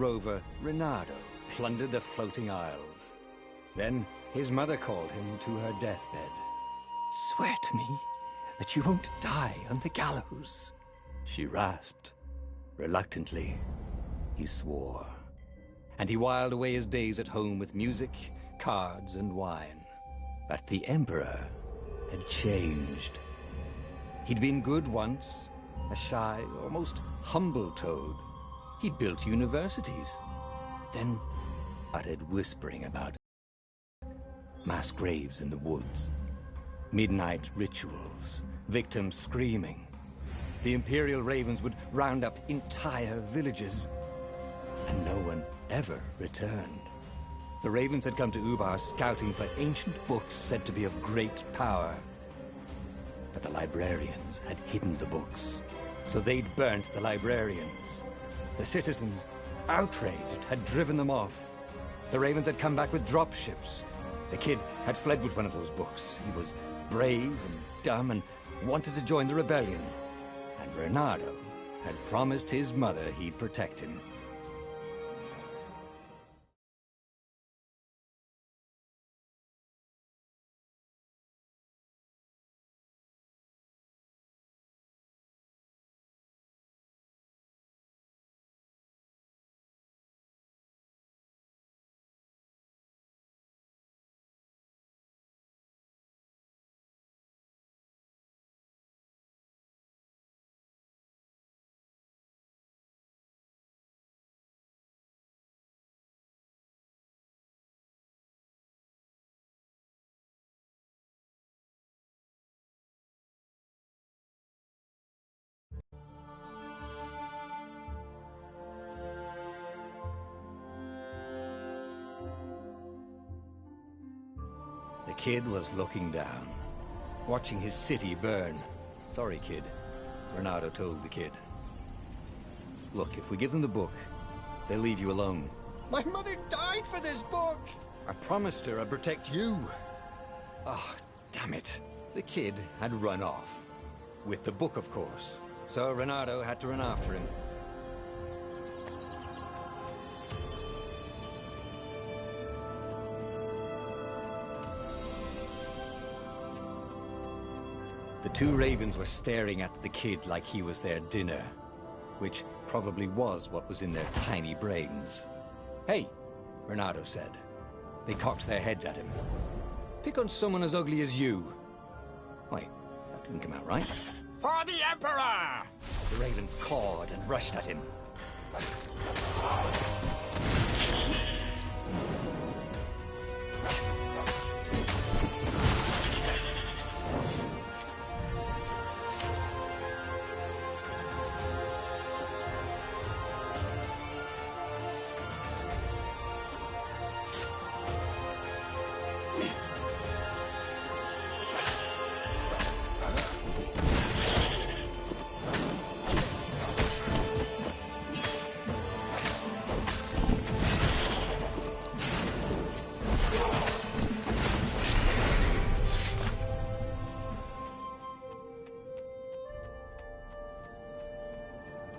rover Reynardo plundered the floating isles. Then his mother called him to her deathbed. "Swear to me that you won't die on the gallows," she rasped. Reluctantly, he swore. And he whiled away his days at home with music, cards, and wine. But the Emperor had changed. He'd been good once, a shy, almost humble toad. He'd built universities. Then started whispering about mass graves in the woods, midnight rituals, victims screaming. The Imperial Ravens would round up entire villages, and no one ever returned. The Ravens had come to Ubar scouting for ancient books said to be of great power. But the librarians had hidden the books, so they'd burnt the librarians. The citizens, outraged, had driven them off. The Ravens had come back with dropships. The kid had fled with one of those books. He was brave and dumb and wanted to join the rebellion. And Reynardo had promised his mother he'd protect him. The kid was looking down, watching his city burn. "Sorry, kid," Reynardo told the kid. "Look, if we give them the book, they'll leave you alone." "My mother died for this book!" "I promised her I'd protect you." Oh, damn it. The kid had run off. With the book, of course. So Reynardo had to run after him. The two ravens were staring at the kid like he was their dinner, which probably was what was in their tiny brains. "Hey," Reynardo said. They cocked their heads at him. "Pick on someone as ugly as you." Wait, that didn't come out right. "For the Emperor!" The ravens cawed and rushed at him.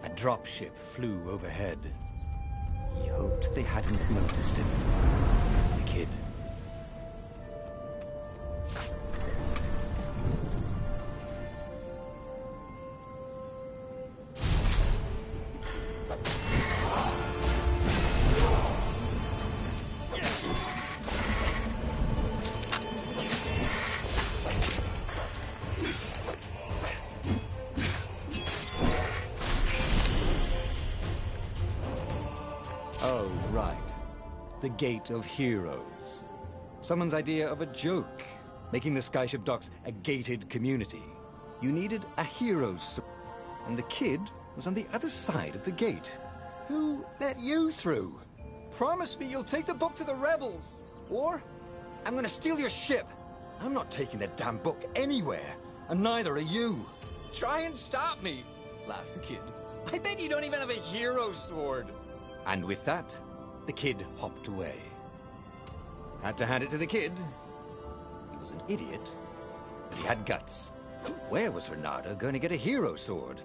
A dropship flew overhead. He hoped they hadn't noticed him. The kid. Oh, right. The Gate of Heroes. Someone's idea of a joke, making the Skyship Docks a gated community. You needed a hero's sword, and the kid was on the other side of the gate. Who let you through? Promise me you'll take the book to the rebels, or I'm gonna steal your ship. I'm not taking that damn book anywhere, and neither are you. Try and stop me, laughed the kid. I bet you don't even have a hero's sword. And with that, the kid hopped away. Had to hand it to the kid. He was an idiot, but he had guts. Where was Reynardo going to get a hero sword?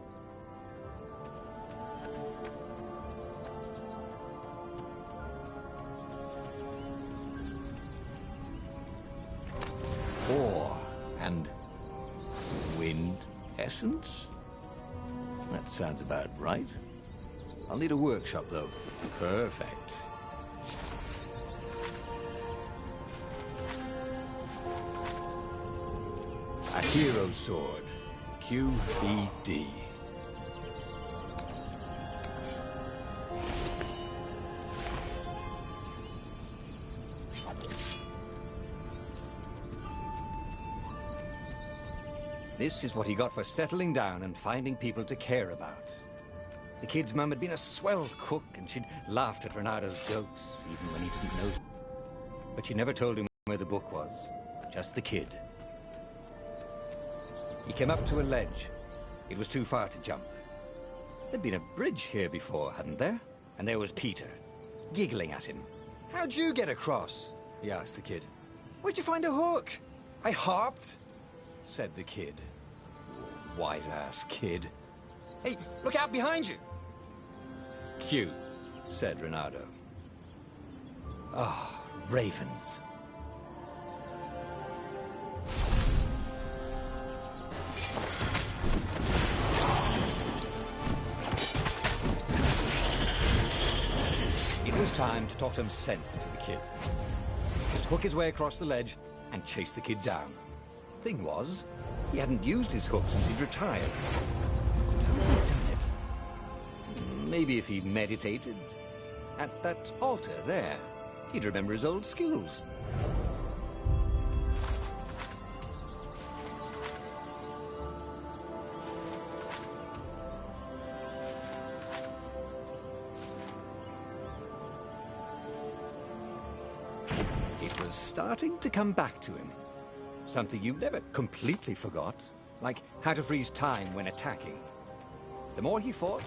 license? That sounds about right. I'll need a workshop, though. Perfect. A hero sword. QBD. This is what he got for settling down and finding people to care about. The kid's mum had been a swell cook, and she'd laughed at Renado's jokes, even when he didn't know them. But she never told him where the book was, just the kid. He came up to a ledge. It was too far to jump. There'd been a bridge here before, hadn't there? And there was Peter, giggling at him. "How'd you get across?" he asked the kid. "Where'd you find a hook?" "I hopped," said the kid. Wise-ass kid. "Hey, look out behind you!" "Cute," said Renato. Ah, ravens. It was time to talk some sense into the kid. Just hook his way across the ledge and chase the kid down. Thing was, he hadn't used his hook since he'd retired. How had he done it? Maybe if he meditated at that altar there, he'd remember his old skills. It was starting to come back to him. Something you never completely forgot, like how to freeze time when attacking. The more he fought,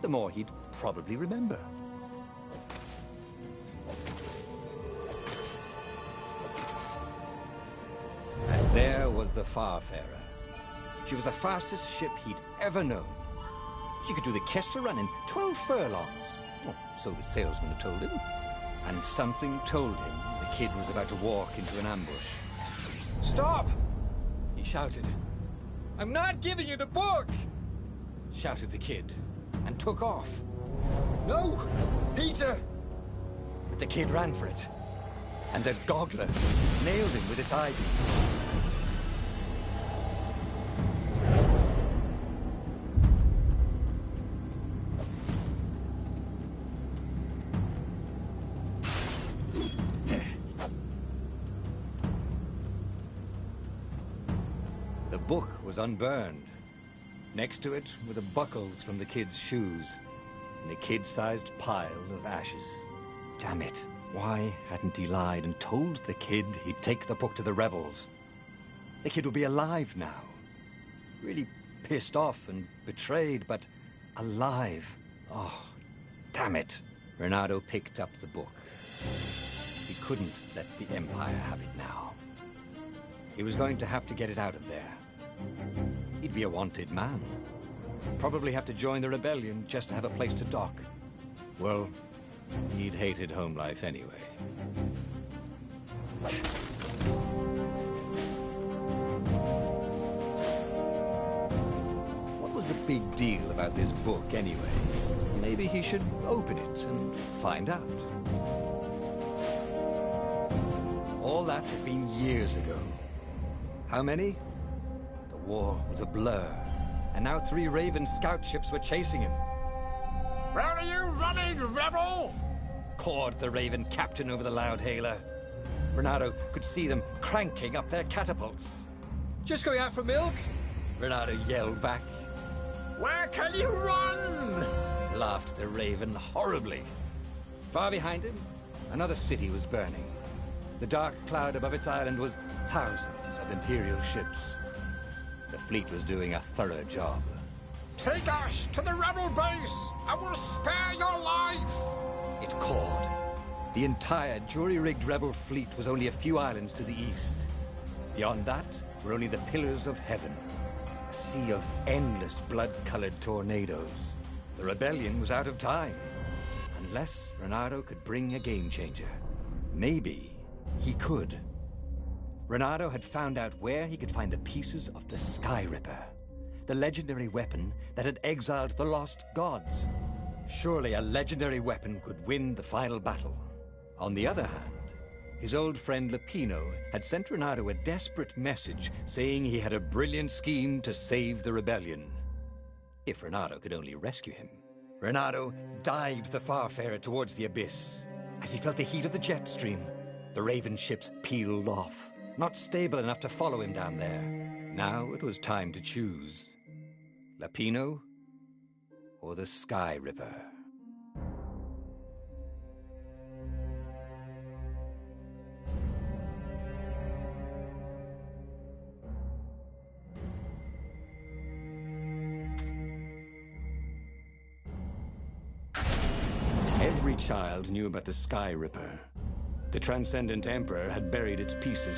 the more he'd probably remember. And there was the Farfarer. She was the fastest ship he'd ever known. She could do the Kestra run in 12 furlongs. Oh, so the salesman had told him. And something told him the kid was about to walk into an ambush. "Stop!" he shouted. "I'm not giving you the book!" shouted the kid, and took off. "No! Peter!" But the kid ran for it, and a goggler nailed him with its ivy. The book was unburned. Next to it were the buckles from the kid's shoes, and a kid-sized pile of ashes. Damn it. Why hadn't he lied and told the kid he'd take the book to the rebels? The kid would be alive now. Really pissed off and betrayed, but alive. Oh, damn it. Renato picked up the book. He couldn't let the Empire have it now. He was going to have to get it out of there. He'd be a wanted man. Probably have to join the rebellion just to have a place to dock. Well, he'd hated home life anyway. What was the big deal about this book anyway? Maybe he should open it and find out. All that had been years ago. How many? The war was a blur, and now 3 Raven scout ships were chasing him. "Where are you running, rebel?" cawed the Raven captain over the loud hailer. Renato could see them cranking up their catapults. "Just going out for milk?" Renato yelled back. "Where can you run?" laughed the Raven horribly. Far behind him, another city was burning. The dark cloud above its island was thousands of Imperial ships. The fleet was doing a thorough job. "Take us to the rebel base! I will spare your life!" it called. The entire jury-rigged rebel fleet was only a few islands to the east. Beyond that were only the pillars of heaven, a sea of endless blood-colored tornadoes. The rebellion was out of time, unless Renato could bring a game-changer. Maybe he could. Renato had found out where he could find the pieces of the Sky Ripper, the legendary weapon that had exiled the lost gods. Surely a legendary weapon could win the final battle. On the other hand, his old friend Lapino had sent Renato a desperate message saying he had a brilliant scheme to save the rebellion. If Renato could only rescue him. Renato dived the Farfarer towards the abyss. As he felt the heat of the jet stream, the Raven ships peeled off, not stable enough to follow him down there. Now it was time to choose. Lapino or the Sky Ripper? Every child knew about the Sky Ripper. The Transcendent Emperor had buried its pieces.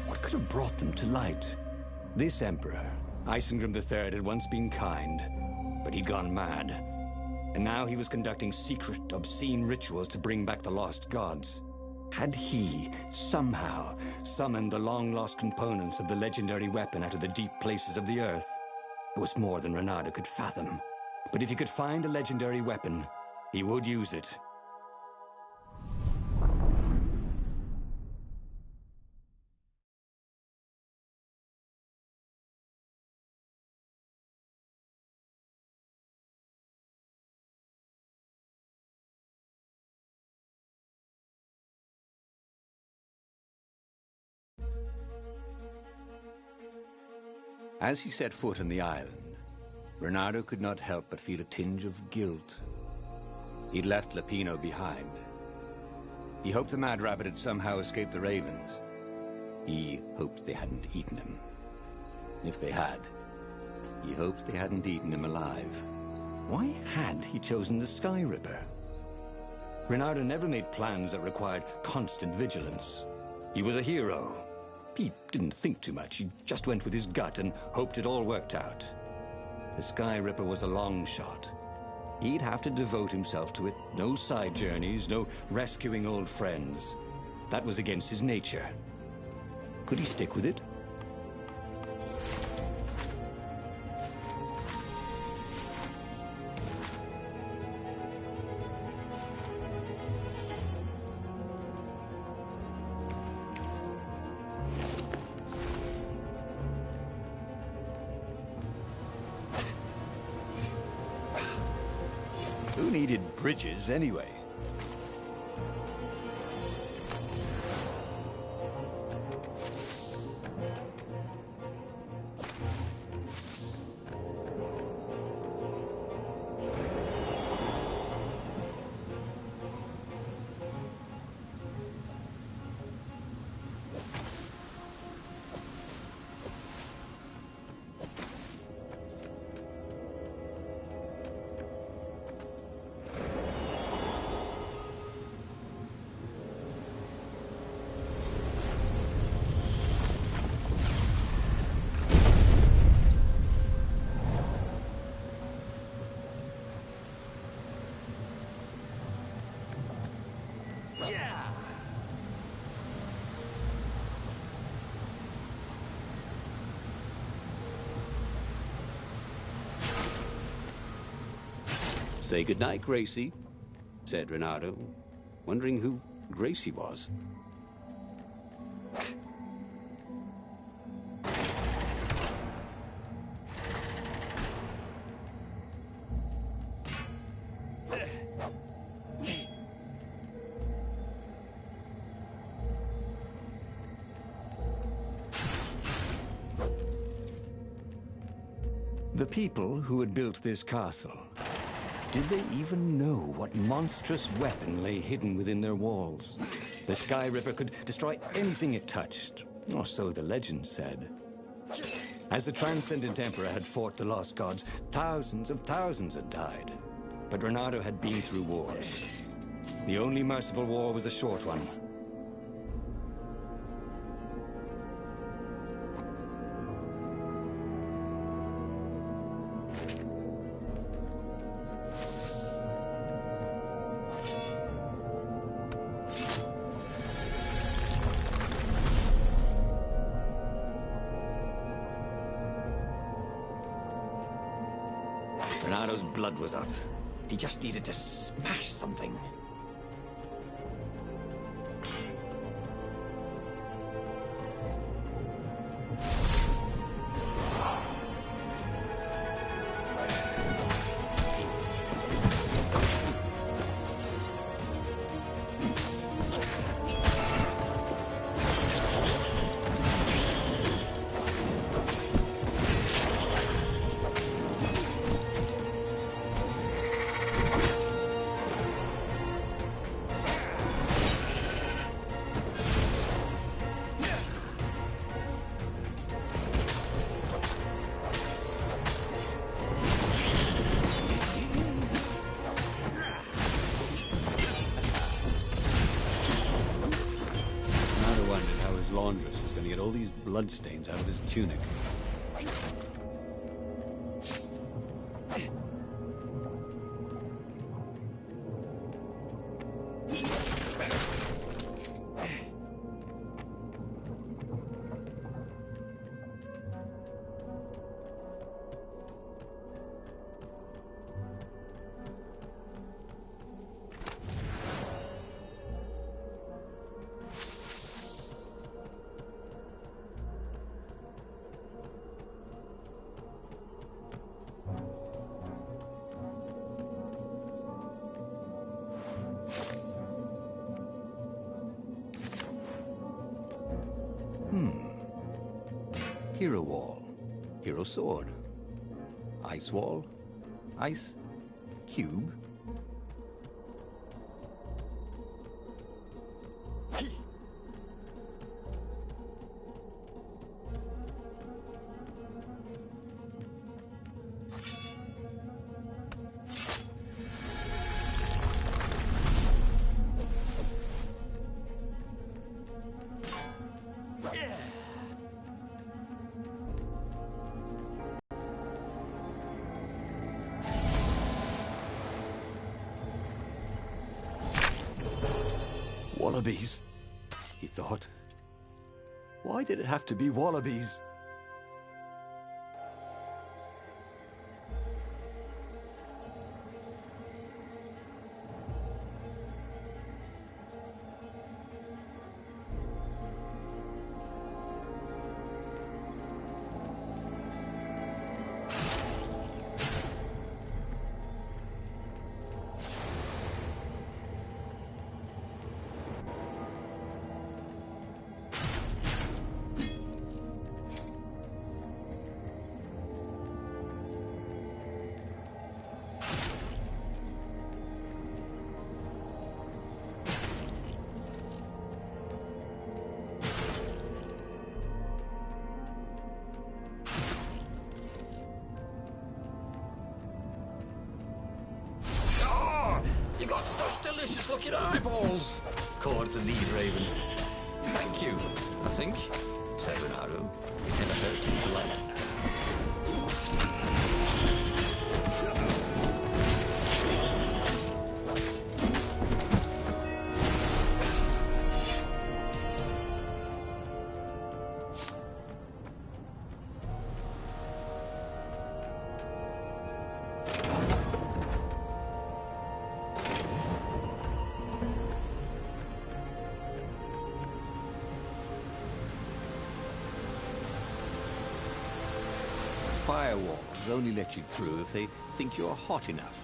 What could have brought them to light? This Emperor, Isengrim III, had once been kind, but he'd gone mad. And now he was conducting secret, obscene rituals to bring back the lost gods. Had he, somehow, summoned the long-lost components of the legendary weapon out of the deep places of the earth? It was more than Renato could fathom. But if he could find a legendary weapon, he would use it. As he set foot on the island, Renato could not help but feel a tinge of guilt. He'd left Lapino behind. He hoped the Mad Rabbit had somehow escaped the Ravens. He hoped they hadn't eaten him. If they had, he hoped they hadn't eaten him alive. Why had he chosen the Sky Ripper? Renato never made plans that required constant vigilance. He was a hero. He didn't think too much. He just went with his gut and hoped it all worked out. The Sky Ripper was a long shot. He'd have to devote himself to it. No side journeys, no rescuing old friends. That was against his nature. Could he stick with it? Who needed bridges anyway? "Say goodnight, Gracie," said Renato, wondering who Gracie was. The people who had built this castle, did they even know what monstrous weapon lay hidden within their walls? The Sky Ripper could destroy anything it touched, or so the legend said. As the Transcendent Emperor had fought the lost gods, thousands of thousands had died. But Renato had been through wars. The only merciful war was a short one. Renado's blood was up. He just needed to smash something. Laundress was going to get all these bloodstains out of his tunic. Hero wall, hero sword, ice wall, ice cube. Wallabies, he thought. Why did it have to be wallabies? You got such delicious-looking eyeballs! Called the lead raven. Thank you, I think, said Renado. It never hurt to be polite. Firewalls only let you through if they think you're hot enough.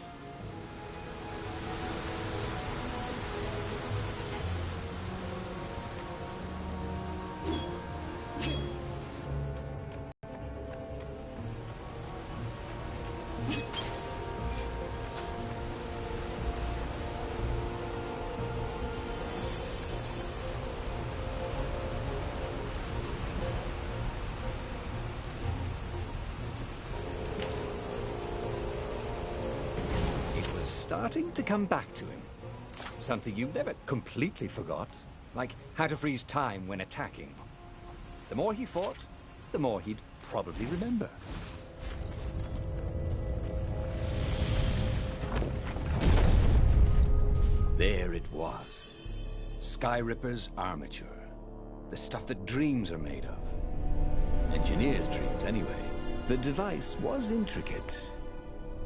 Starting to come back to him. Something you never completely forgot, like how to freeze time when attacking. The more he fought, the more he'd probably remember. There it was. Skyripper's armature. The stuff that dreams are made of. Engineers' dreams, anyway. The device was intricate.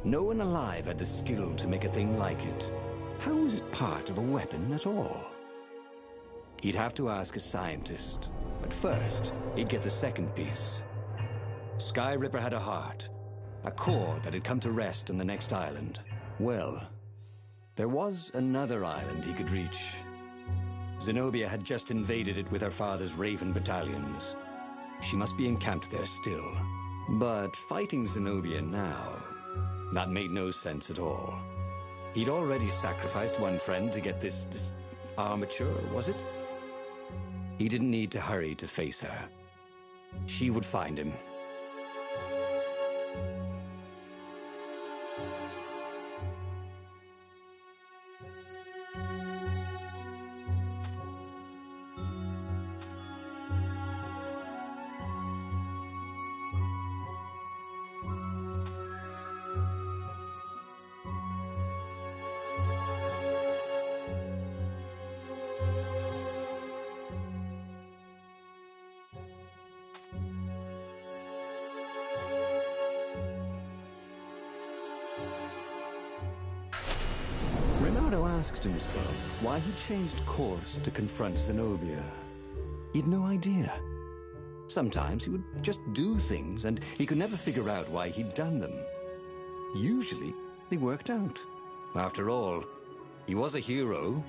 No one alive had the skill to make a thing like it. How was it part of a weapon at all? He'd have to ask a scientist, but first, he'd get the second piece. Sky Ripper had a heart, a core that had come to rest on the next island. Well, there was another island he could reach. Zenobia had just invaded it with her father's Raven battalions. She must be encamped there still. But fighting Zenobia now, that made no sense at all. He'd already sacrificed one friend to get this armature, was it? He didn't need to hurry to face her. She would find him. Asked himself why he changed course to confront Zenobia. He'd no idea. Sometimes he would just do things, and he could never figure out why he'd done them. Usually, they worked out. After all, he was a hero.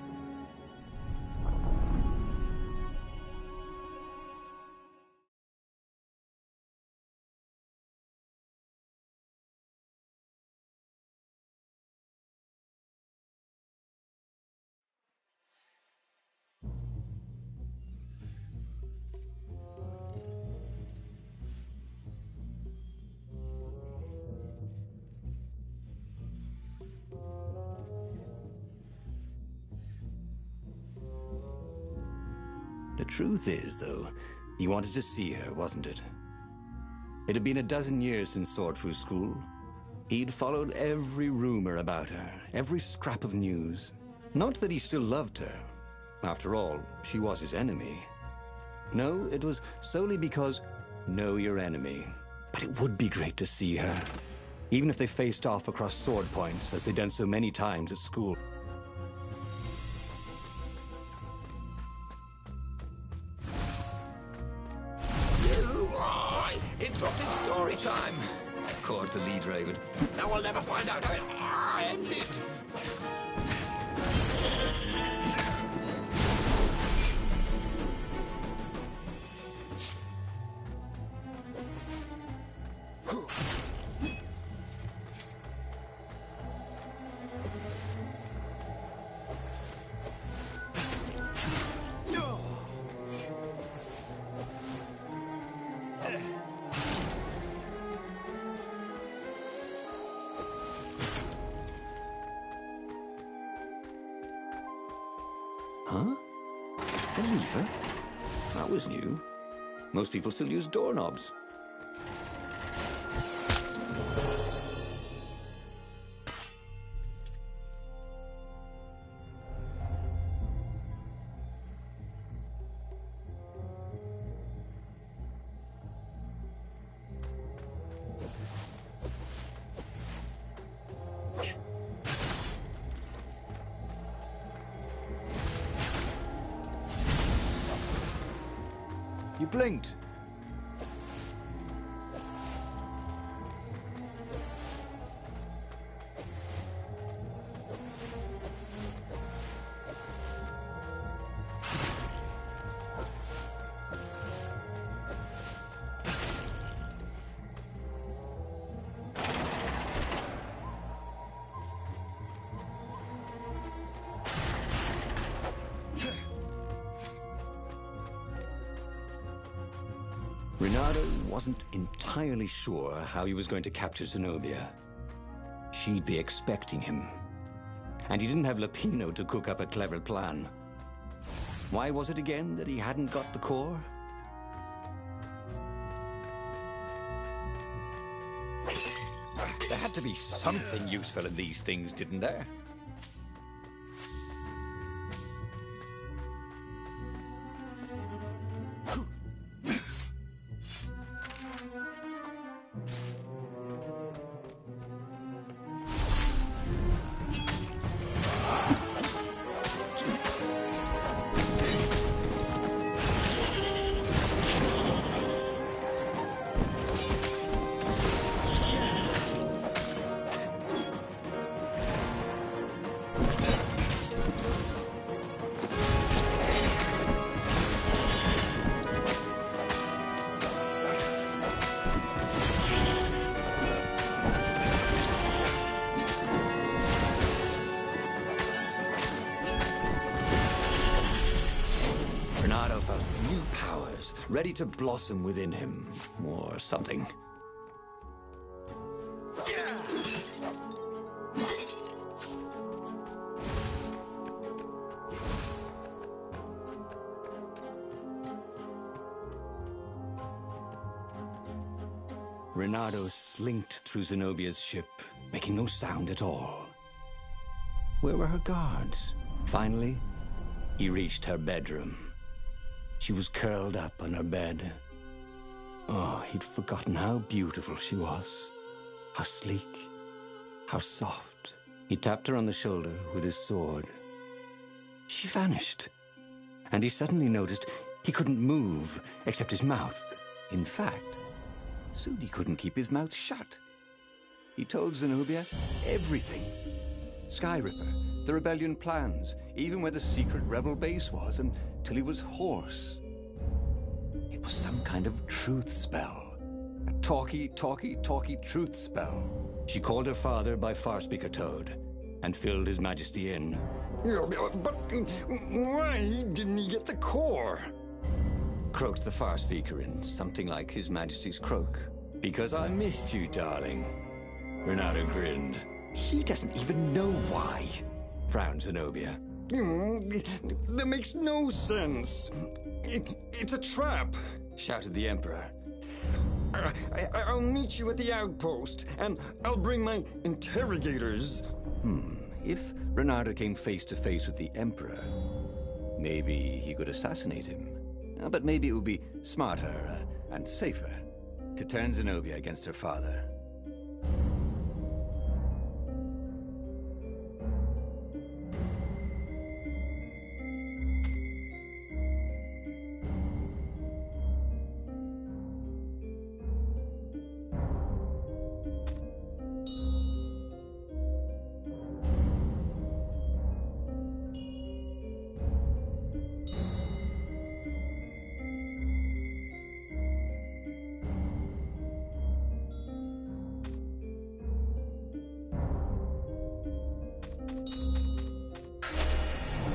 The truth is, though, he wanted to see her, wasn't it? It had been a dozen years since Swordfru School. He'd followed every rumor about her, every scrap of news. Not that he still loved her. After all, she was his enemy. No, it was solely because know your enemy. But it would be great to see her, even if they faced off across sword points, as they'd done so many times at school. Interrupted story time! Caught the lead raven. Now I'll never find out how it ended! Huh? A lever? That was new. Most people still use doorknobs. You blinked. Renato wasn't entirely sure how he was going to capture Zenobia. She'd be expecting him. And he didn't have Lapino to cook up a clever plan. Why was it again that he hadn't got the core? There had to be something useful in these things, didn't there? Renato felt new powers ready to blossom within him, or something. Renato slinked through Zenobia's ship, making no sound at all. Where were her guards? Finally, he reached her bedroom. She was curled up on her bed. Oh, he'd forgotten how beautiful she was. How sleek, how soft. He tapped her on the shoulder with his sword. She vanished. And he suddenly noticed he couldn't move except his mouth. In fact, soon he couldn't keep his mouth shut. He told Zenobia everything. Skyripper, the rebellion plans, even where the secret rebel base was, until he was hoarse. It was some kind of truth spell. A talky truth spell. She called her father by Farspeaker Toad and filled His Majesty in. But why didn't he get the core? Croaked the Farspeaker in something like His Majesty's croak. Because I missed you, darling. Renato grinned. He doesn't even know why, frowned Zenobia. That makes no sense. It's a trap, shouted the Emperor. I'll meet you at the outpost, and I'll bring my interrogators. If Renato came face to face with the Emperor, maybe he could assassinate him. But maybe it would be smarter and safer to turn Zenobia against her father.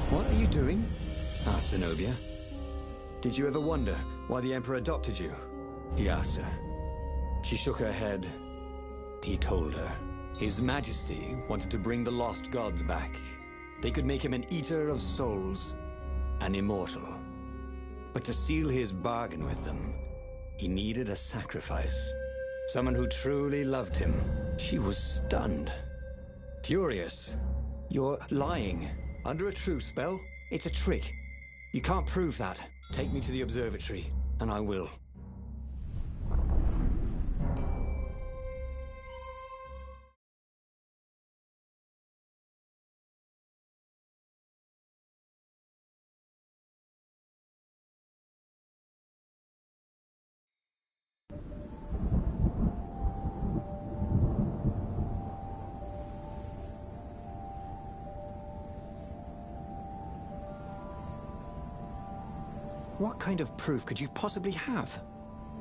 What are you doing? Asked Zenobia. Did you ever wonder why the Emperor adopted you? He asked her. She shook her head. He told her. His Majesty wanted to bring the lost gods back. They could make him an eater of souls, an immortal. But to seal his bargain with them, he needed a sacrifice. Someone who truly loved him. She was stunned. Furious. You're lying. Under a truth spell? It's a trick. You can't prove that. Take me to the observatory, and I will. What kind of proof could you possibly have?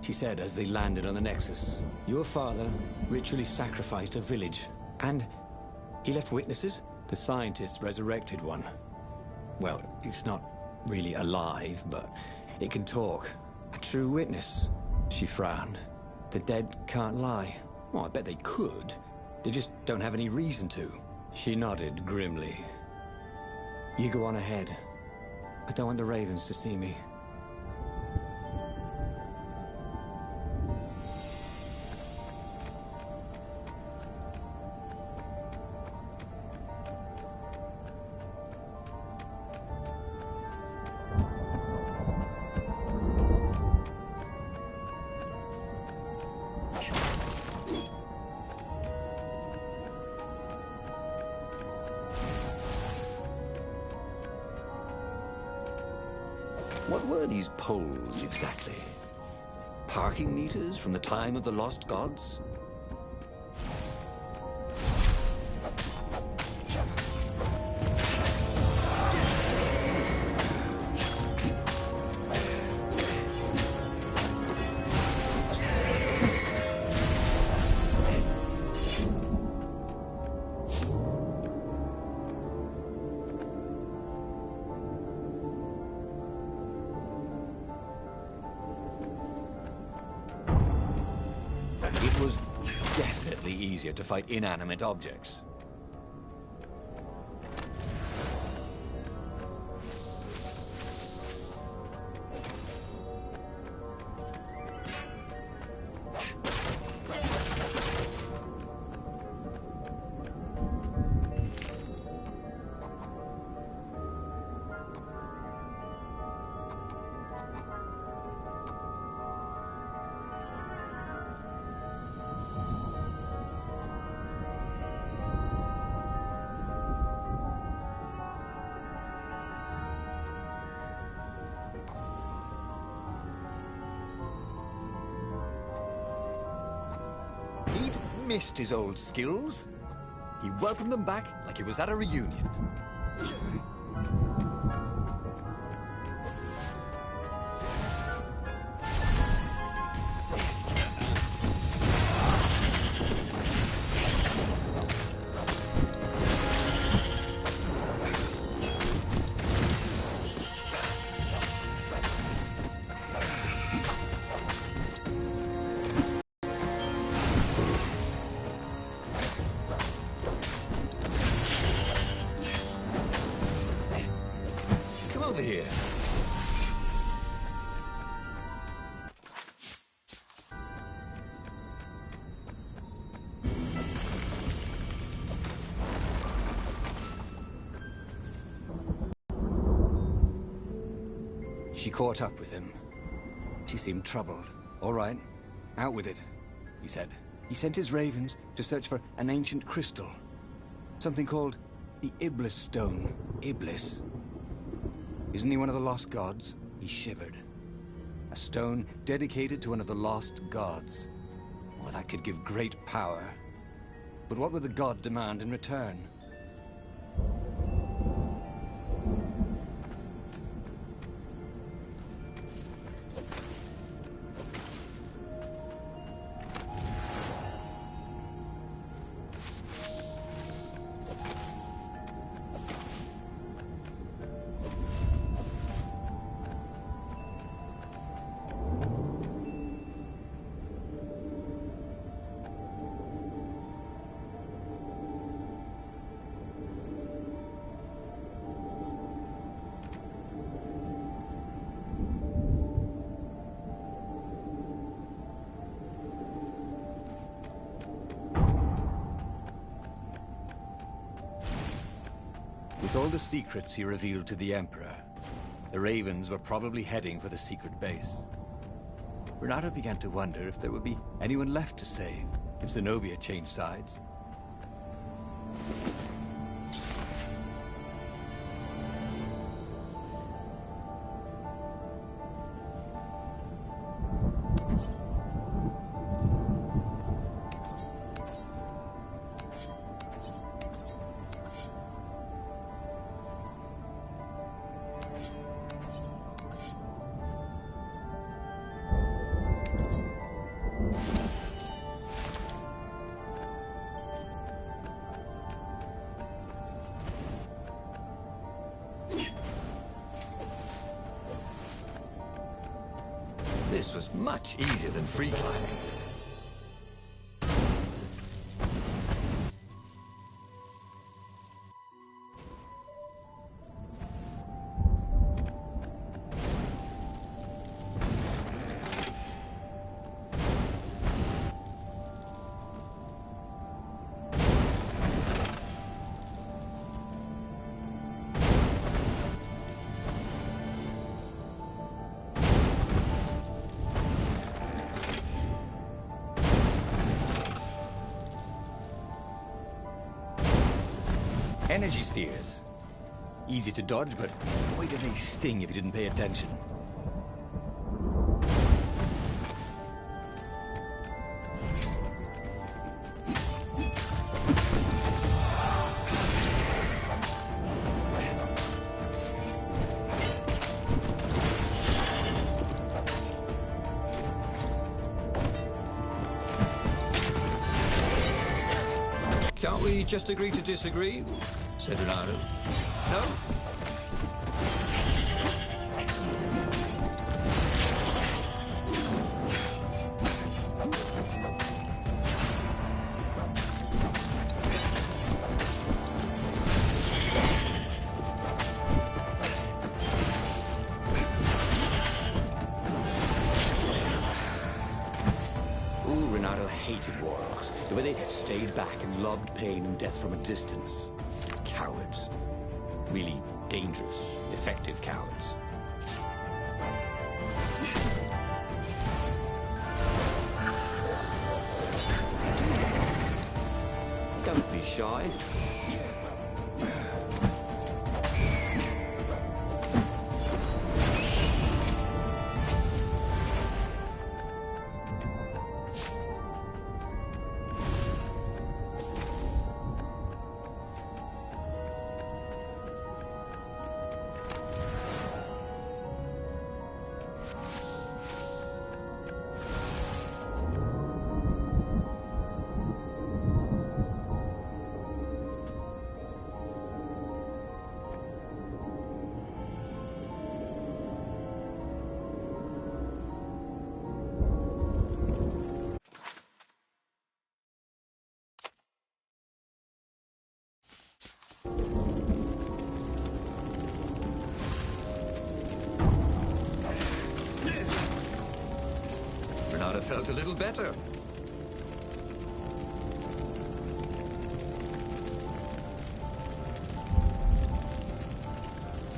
She said as they landed on the Nexus. Your father ritually sacrificed a village. And he left witnesses? The scientists resurrected one. Well, it's not really alive, but it can talk. A true witness. She frowned. The dead can't lie. Well, I bet they could. They just don't have any reason to. She nodded grimly. You go on ahead. I don't want the Ravens to see me. What were these poles, exactly? Parking meters from the time of the lost gods? easier to fight inanimate objects. Missed his old skills. He welcomed them back like he was at a reunion. Over here. She caught up with him. She seemed troubled. All right, out with it, he said. He sent his ravens to search for an ancient crystal. Something called the Iblis Stone. Iblis. Isn't he one of the lost gods? He shivered. A stone dedicated to one of the lost gods. Oh, that could give great power. But what would the god demand in return? With all the secrets he revealed to the Emperor, the Ravens were probably heading for the secret base. Renato began to wonder if there would be anyone left to save, if Zenobia changed sides. This was much easier than free climbing. Energy spheres. Easy to dodge, but boy did they sting if you didn't pay attention. Can't we just agree to disagree? Said Renato. No? they stayed back and lobbed pain and death from a distance. Cowards. Really dangerous, effective cowards. Don't be shy. Renata felt a little better.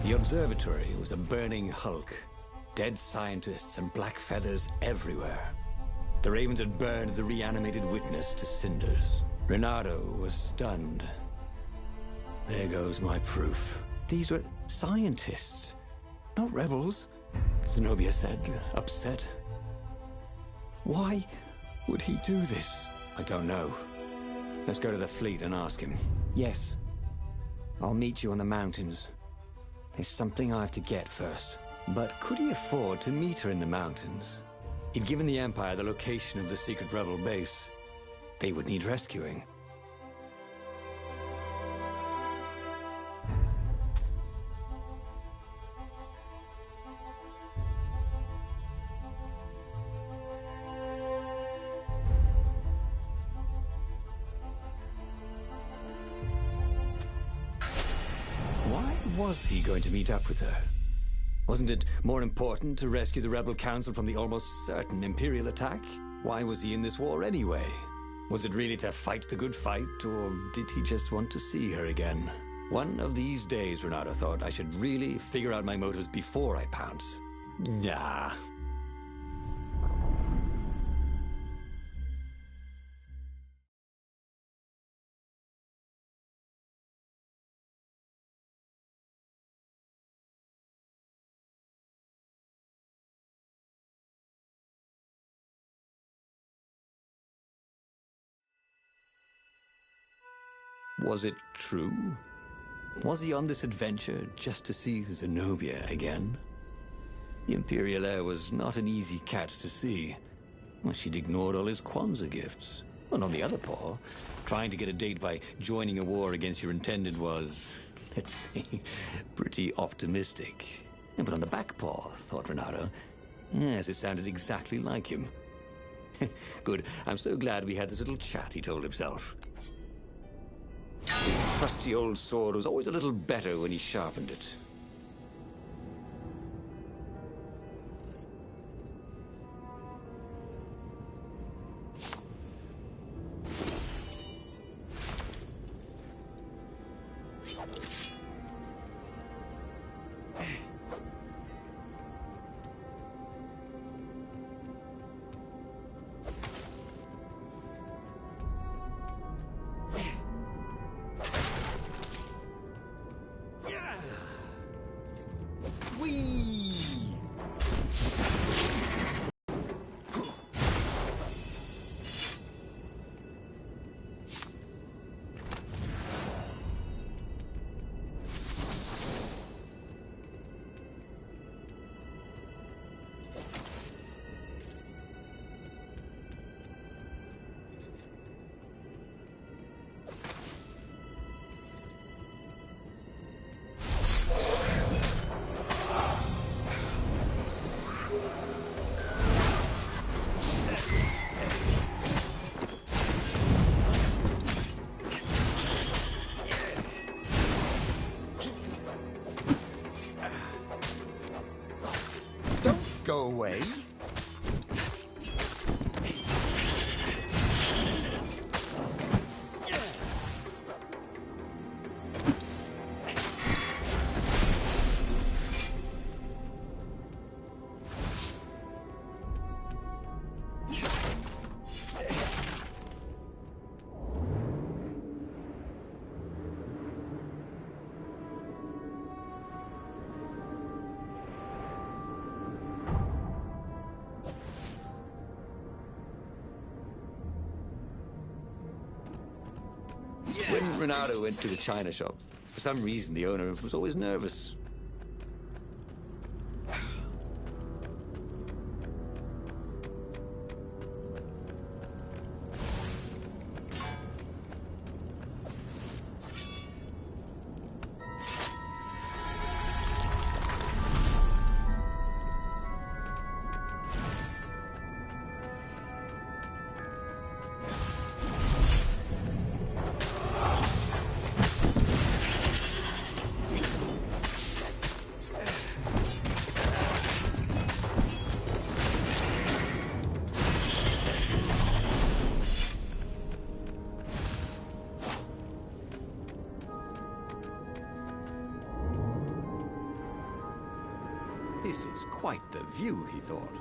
The observatory was a burning hulk. Dead scientists and black feathers everywhere. The ravens had burned the reanimated witness to cinders. Renato was stunned. There goes my proof. These were scientists, not rebels, Zenobia said, upset. Why would he do this? I don't know. Let's go to the fleet and ask him. Yes. I'll meet you on the mountains. There's something I have to get first. But could he afford to meet her in the mountains? He'd given the Empire the location of the secret rebel base. They would need rescuing. Was he going to meet up with her? Wasn't it more important to rescue the Rebel Council from the almost certain Imperial attack? Why was he in this war anyway? Was it really to fight the good fight, or did he just want to see her again? One of these days, Renato thought, I should really figure out my motives before I pounce. Nah. Was it true? Was he on this adventure just to see Zenobia again? The Imperial heir was not an easy cat to see. Well, she'd ignored all his Kwanzaa gifts. And on the other paw, trying to get a date by joining a war against your intended was, let's say, pretty optimistic. But on the back paw, thought Renato, yes, it sounded exactly like him. Good, I'm so glad we had this little chat, he told himself. His trusty old sword was always a little better when he sharpened it. Go away. When Renato went to the china shop, for some reason the owner was always nervous. This is quite the view, he thought.